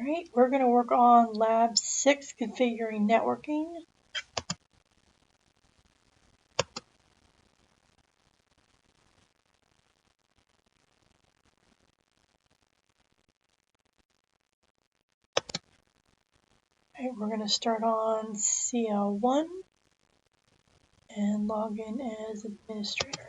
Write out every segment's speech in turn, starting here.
Alright, we're going to work on Lab 6, Configuring Networking. Alright, we're going to start on CL1 and log in as administrator.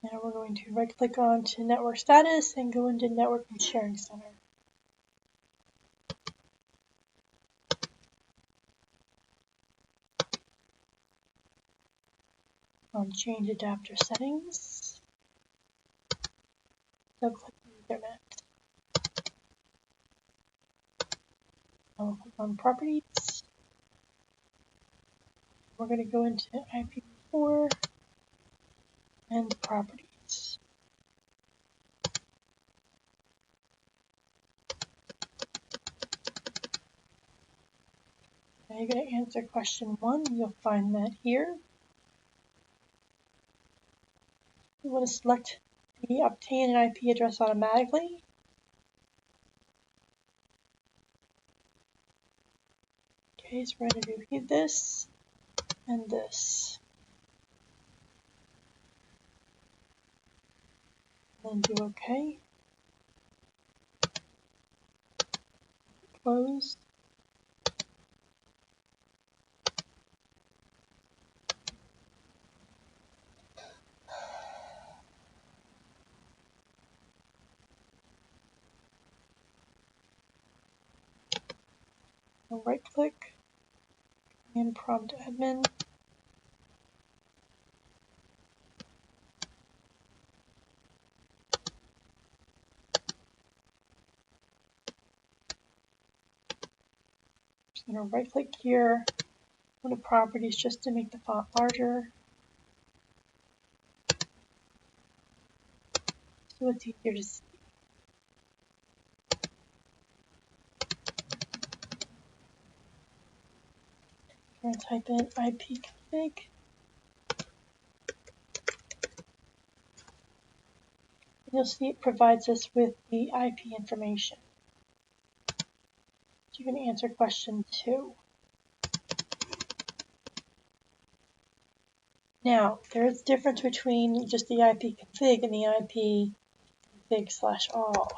Now we're going to right click on to Network Status and go into Network and Sharing Center. On Change Adapter Settings, double click on Ethernet. Now we'll click on Properties. We're going to go into IPv4 and Properties. Now you're going to answer question 1. You'll find that here. You want to select the Obtain an IP address automatically. Okay, so we're going to do this and this. And then do OK. Close. And right click and prompt admin. Just going to right click here, go to properties just to make the font larger. So it's easier to see. I'm going to type in ipconfig. You'll see it provides us with the IP information. So you can answer question 2. Now, there is a difference between just the ipconfig and the ipconfig/all.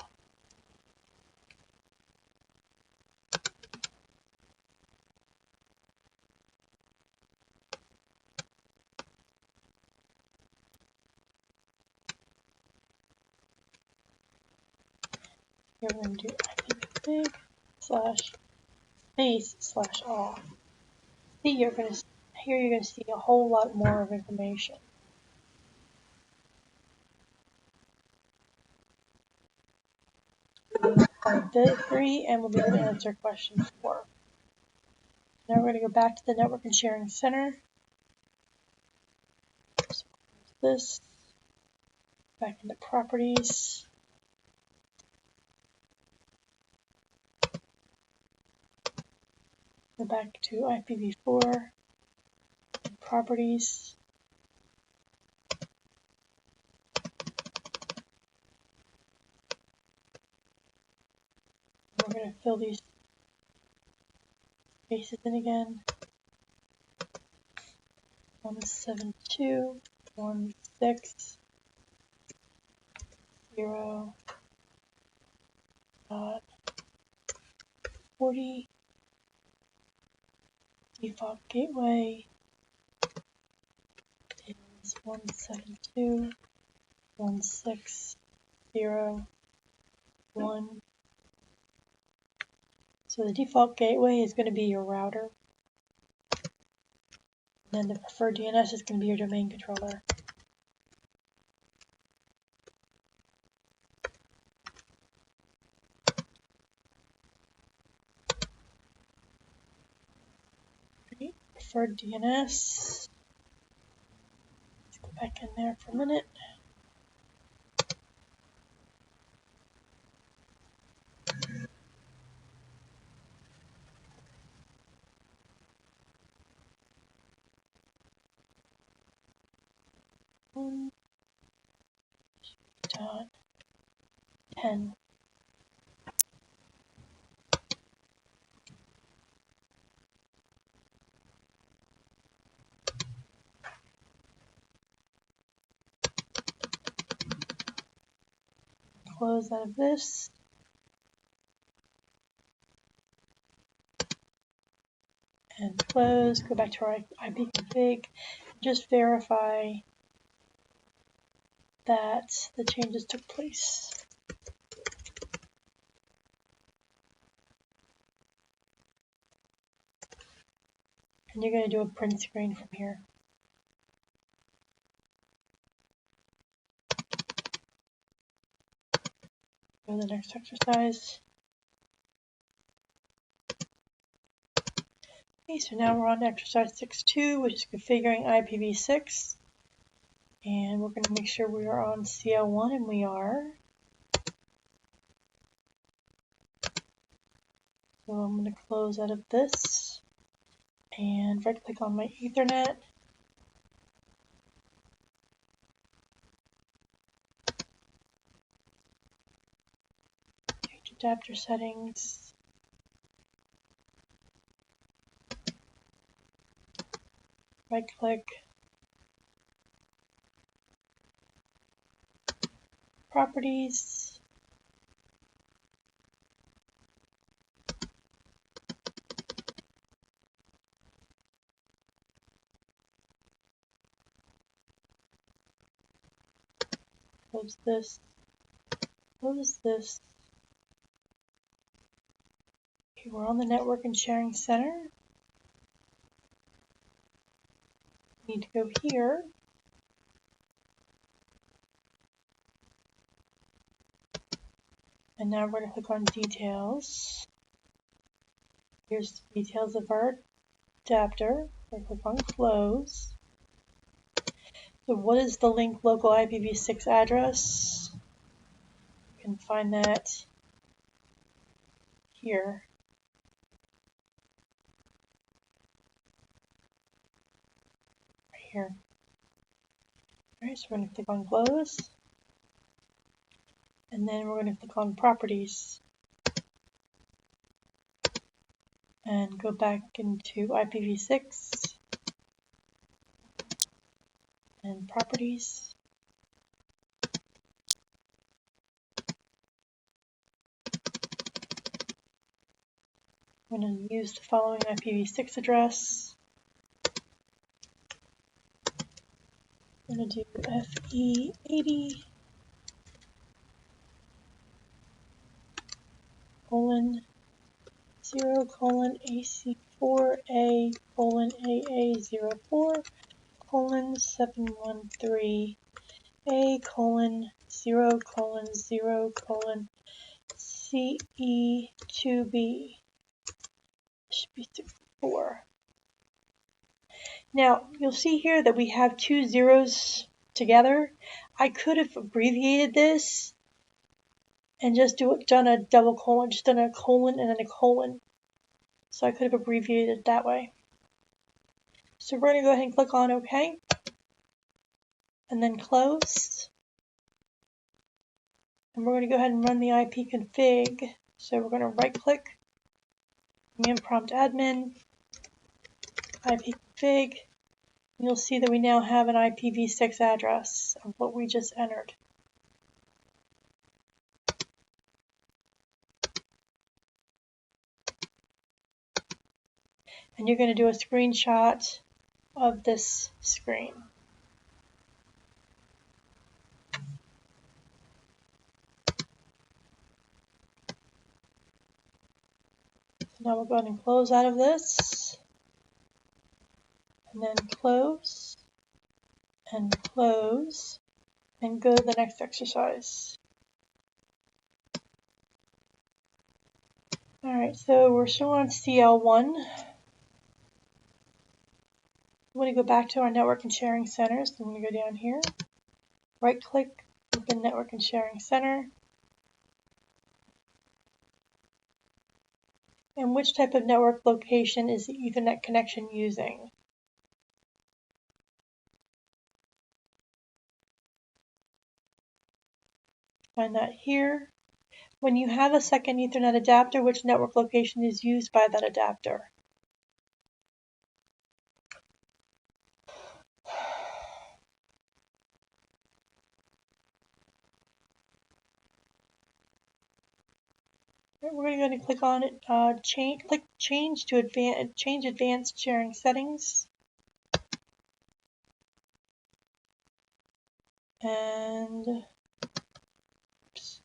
Here we're going to do ipconfig/space/all. Here you're going to see a whole lot more of information. Find 3 and we'll be able to answer question 4. Now we're going to go back to the Network and Sharing Center. So this, back into Properties. Go back to IPv4 and Properties. We're going to fill these spaces in again. 172.160.40. Default gateway is 172.160.1. So the default gateway is going to be your router. And then the preferred DNS is going to be your domain controller. Right, preferred DNS. Let's go back in there for a minute. 10. Close out of this. And close, go back to our IP config, just verify that the changes took place. And you're going to do a print screen from here. Go to the next exercise. Okay, so now we're on to exercise 6.2, which is configuring IPv6. And we're going to make sure we are on CL1, and we are. So I'm going to close out of this and right click on my Ethernet. Change adapter settings. Right click. Properties. Close this. Close this. Okay, we're on the Network and Sharing Center. We need to go here. And now we're going to click on Details. Here's the details of our adapter. We're going to click on Close. So what is the link local IPv6 address? You can find that here. Right here. Alright, so we're going to click on Close. And then we're going to click on Properties. And go back into IPv6. And Properties. I'm going to use the following IPv6 address. I'm going to do FE80 colon 0 colon AC4A colon AA04 colon 713 A colon 0 colon 0 colon CE2B. Should be 64. Now you'll see here that we have two zeros together. I could have abbreviated this and just done a double colon, just done a colon and then a colon. So I could have abbreviated it that way. So we're going to go ahead and click on OK. And then close. And we're going to go ahead and run the IP config. So we're going to right click, command prompt admin, IP config. And you'll see that we now have an IPv6 address of what we just entered. And you're going to do a screenshot of this screen. So now we'll go ahead and close out of this. And then close. And close. And go to the next exercise. Alright, so we're still on CL1. I'm going to go back to our Network and Sharing Center. So I'm going to go down here, right click, open Network and Sharing Center. And which type of network location is the Ethernet connection using? Find that here. When you have a second Ethernet adapter, which network location is used by that adapter? We're going to go ahead and click on it. Click change to advanced sharing settings. And oops.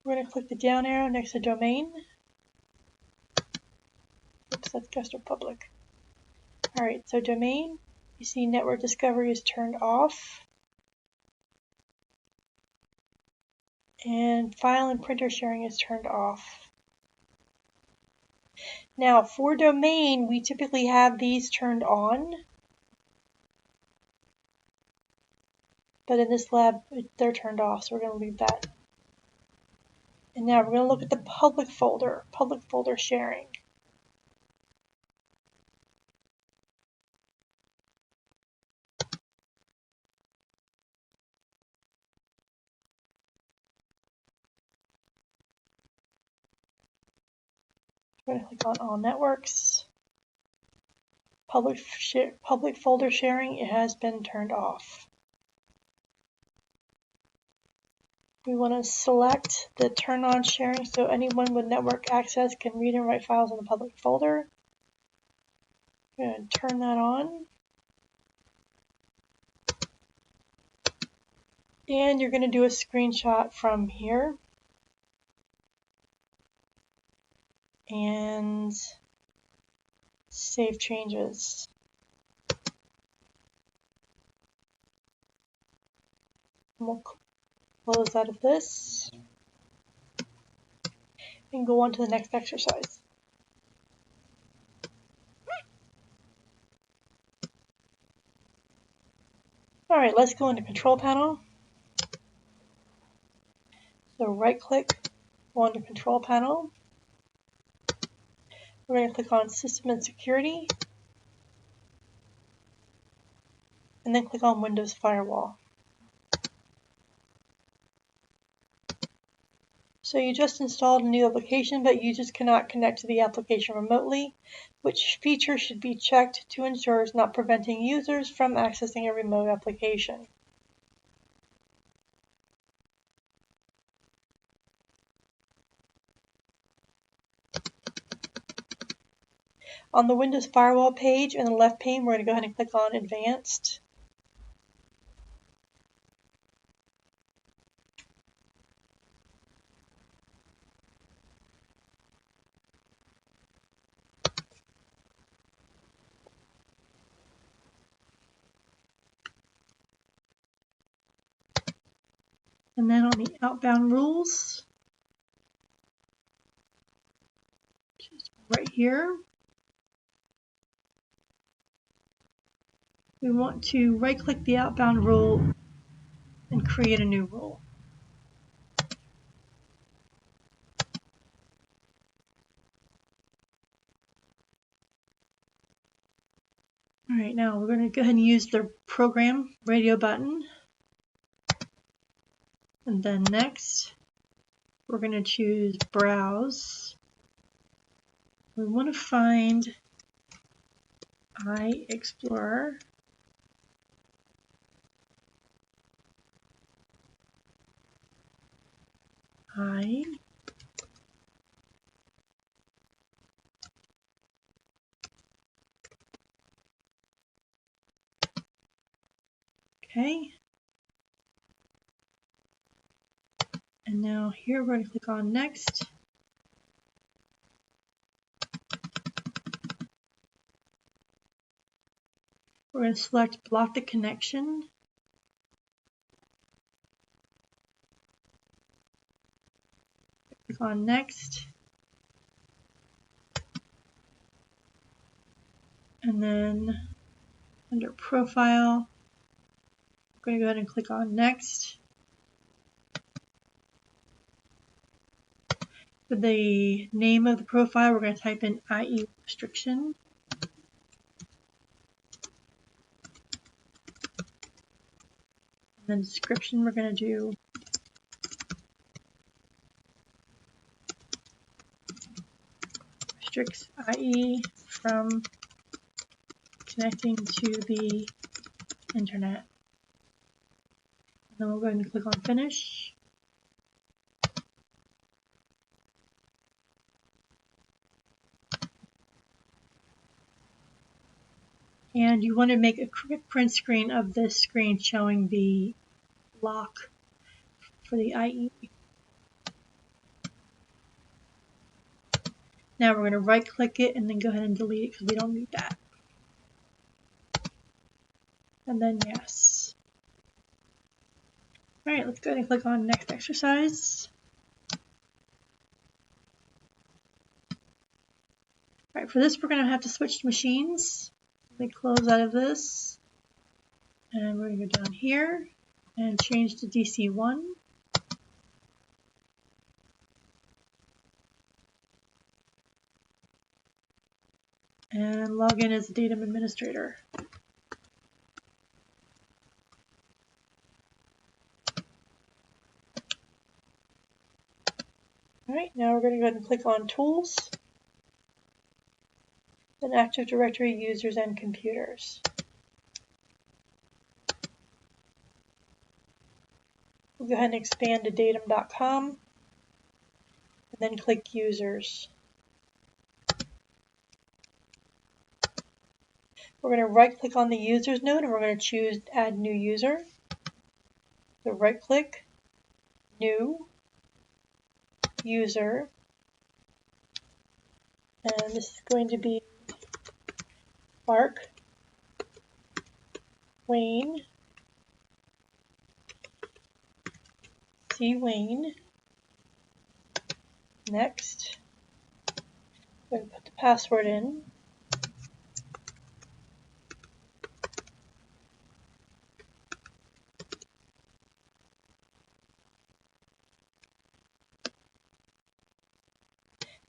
We're going to click the down arrow next to domain. Oops, that's guest or public. Alright, so domain, you see network discovery is turned off. And file and printer sharing is turned off. Now for domain, we typically have these turned on. But in this lab, they're turned off, so we're going to leave that. And now we're going to look at the public folder sharing. We're going to click on all networks. Public folder sharing, it has been turned off. We want to select the turn on sharing so anyone with network access can read and write files in the public folder. We're going to turn that on. And you're going to do a screenshot from here. And save changes. We'll close out of this and go on to the next exercise. All right, let's go into Control Panel. So right click, go on to Control Panel. We're going to click on System and Security, and then click on Windows Firewall. So you just installed a new application, but users cannot connect to the application remotely. Which feature should be checked to ensure it's not preventing users from accessing a remote application? On the Windows Firewall page in the left pane, we're going to go ahead and click on Advanced. And then on the outbound rules, just right here, we want to right-click the outbound rule and create a new rule. All right, now we're going to go ahead and use the program radio button. And then next, we're going to choose Browse. We want to find iExplorer. Okay. And now here we're going to click on Next. We're going to select Block the Connection. Click on Next. And then under Profile, we're going to go ahead and click on Next. For the name of the profile, we're going to type in IE restriction. And then description, we're going to do restricts IE from connecting to the internet. And then we'll go ahead and click on finish. And you want to make a quick print screen of this screen showing the lock for the IE. Now we're going to right click it and then go ahead and delete it because we don't need that. And then yes. Alright, let's go ahead and click on next exercise. Alright, for this we're going to have to switch machines. Let me close out of this. And we're going to go down here and change to DC1. And log in as the datum administrator. Alright, now we're going to go ahead and click on Tools, then Active Directory Users and Computers. We'll go ahead and expand to datum.com, and then click Users. We're going to right click on the Users node and we're going to choose Add New User. So right click, New, User, and this is going to be Clark, Wayne, C. Wayne. Next, we're going to put the password in.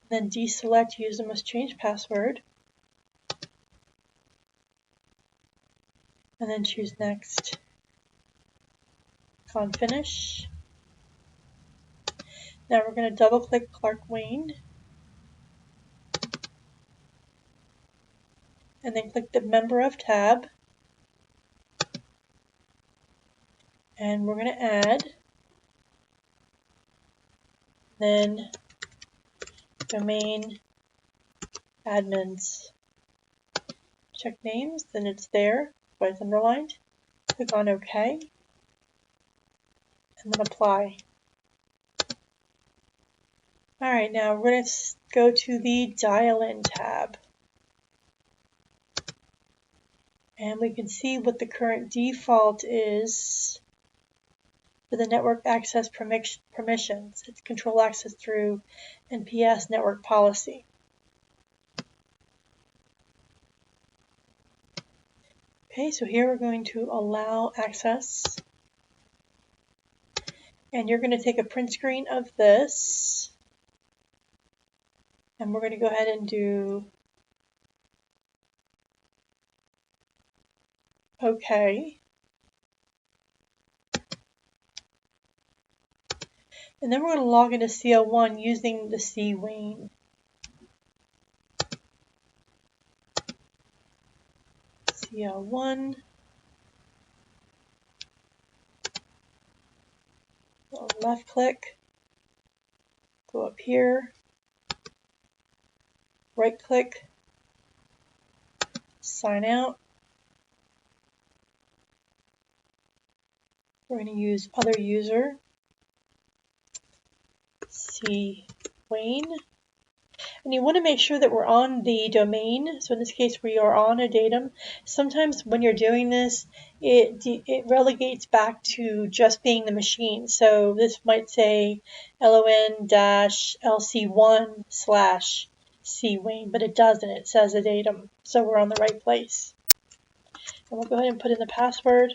Then deselect user must change password. And then choose next. Click on finish. Now we're going to double click Clark Wayne. And then click the member of tab. And we're going to add. Then domain admins. Check names, then it's there, but it's underlined. Click on OK. And then apply. Alright, now we're going to go to the dial-in tab. And we can see what the current default is for the network access permissions. It's control access through NPS network policy. Okay, so here we're going to allow access. And you're going to take a print screen of this. And we're going to go ahead and do OK. And then we're going to log into CL1 using the C. Wayne. CL1. Left click. Go up here. Right click. Sign out. We're going to use other user. C. Wayne. And you want to make sure that we're on the domain. So in this case, we are on a datum. Sometimes when you're doing this, it relegates back to just being the machine. So this might say lon-lc1/C Wayne, but it doesn't. It says a datum. So we're on the right place. And we'll go ahead and put in the password.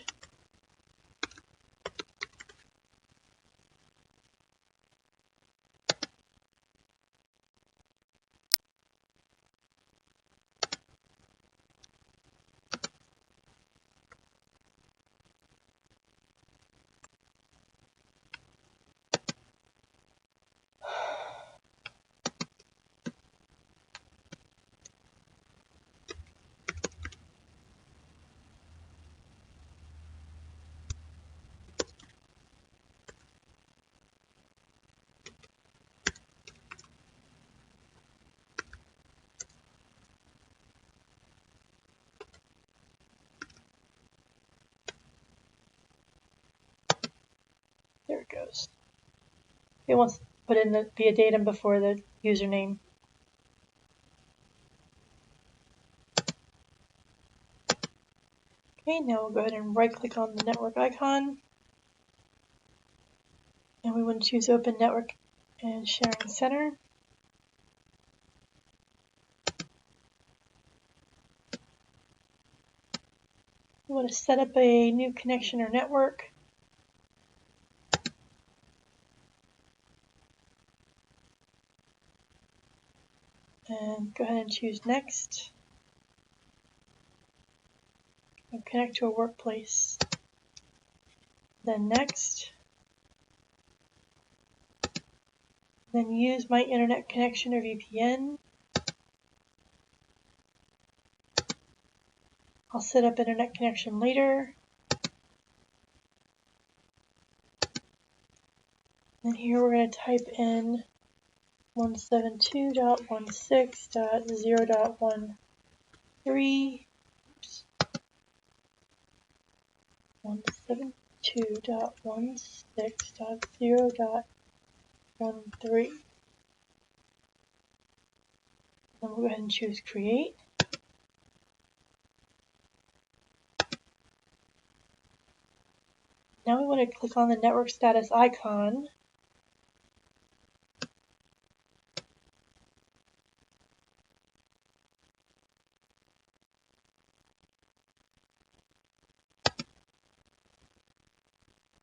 It wants to put in the via datum before the username. Okay, now we'll go ahead and right click on the network icon. And we want to choose Open Network and Sharing Center. We want to set up a new connection or network. And go ahead and choose Next. And connect to a workplace. Then Next. Then use my internet connection or VPN. I'll set up internet connection later. And here we're going to type in 172.16.0.13. 172.16.0.13. Then we'll go ahead and choose Create. Now we want to click on the network status icon.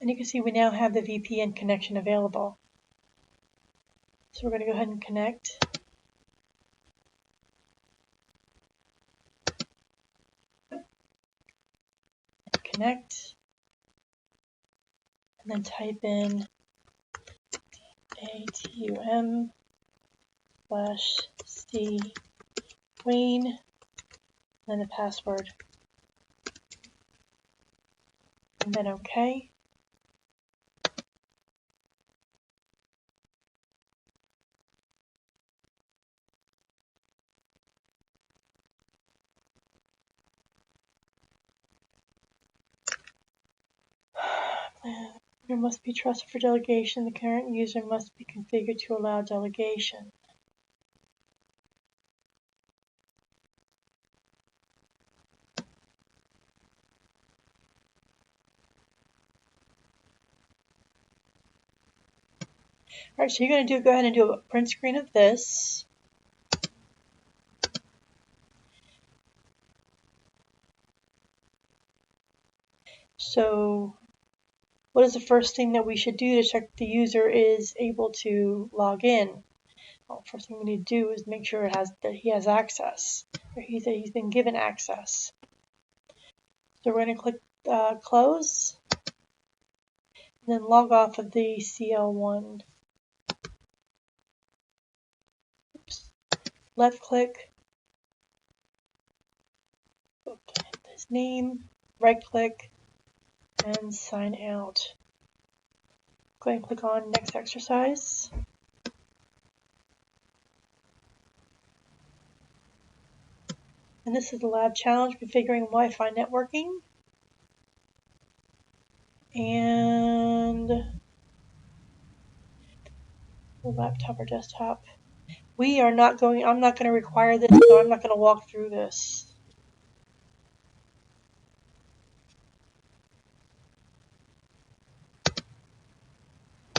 And you can see we now have the VPN connection available. So we're going to go ahead and connect. Connect. And then type in ATUM/C Wayne, and then the password. And then OK. There must be trusted for delegation. The current user must be configured to allow delegation. Alright, so you're going to go ahead and do a print screen of this. So what is the first thing that we should do to check the user is able to log in? Well, first thing we need to do is make sure that he has access, or he's been given access. So we're going to click Close, and then log off of the CL1. Oops. Left click, okay, his name, right click, and sign out. Go ahead and click on Next Exercise. And this is the lab challenge, configuring Wi-Fi networking. And laptop or desktop. I'm not going to require this, so I'm not going to walk through this.